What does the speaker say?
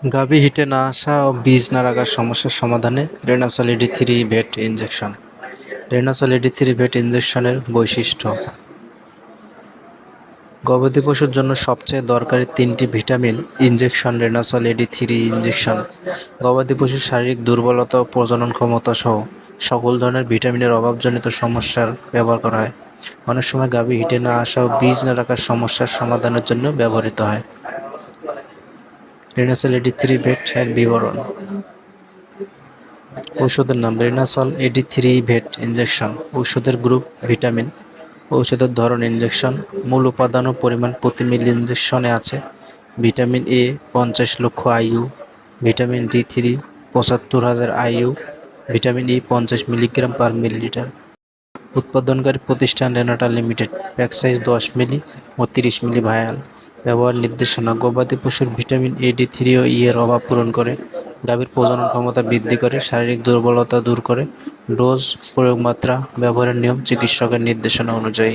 গাভী হিটে না আসা ও বীজ না রাখার সমস্যার সমাধানে রেনাসল এডি3 ভেট ইনজেকশন। রেনাসল এডি3 ভেট ইনজেকশনের বৈশিষ্ট্য: গবাদি পশুর জন্য সবচেয়ে দরকারি 3টি ভিটামিন ইনজেকশন। রেনাসল এডি3 ইনজেকশন গবাদি পশুর শারীরিক দুর্বলতা ও প্রজনন ক্ষমতা সহ সকল ধরনের ভিটামিনের অভাবজনিত সমস্যার ব্যবহার করা হয়। অনেক সময় গাভী হিটে না আসা ও বীজ না রাখার সমস্যার সমাধানের জন্য ব্যবহৃত হয়। রেনাসল এডি3 ভেট এর বিবরণ: ঔষধের নাম: রেনাসল এডি3 ভেট ইনজেকশন। ঔষধের গ্রুপ: ভিটামিন। ঔষধের ধরন: ইনজেকশন। মূল উপাদান ও পরিমাণ: প্রতি মিলি ইনজেকশনে আছে ভিটামিন এ 50 লক্ষ IU, vitamin D3 75,000 IU, vitamin E 50 milligram per millilitre. উৎপাদনকারী প্রতিষ্ঠান: রেনাটা লিমিটেড। প্যাক সাইজ 10 মিলি ও 30 মিলি ভায়াল। ব্যবহার নির্দেশনা: গবাদি পশুর ভিটামিন এ, ডি3 ও ই এর অভাব পূরণ করে, গাভীর প্রজনন ক্ষমতা বৃদ্ধি করে, শারীরিক দুর্বলতা দূর করে। ডোজ, প্রয়োগ মাত্রা, ব্যবহারের নিয়ম চিকিৎসকের নির্দেশনা অনুযায়ী।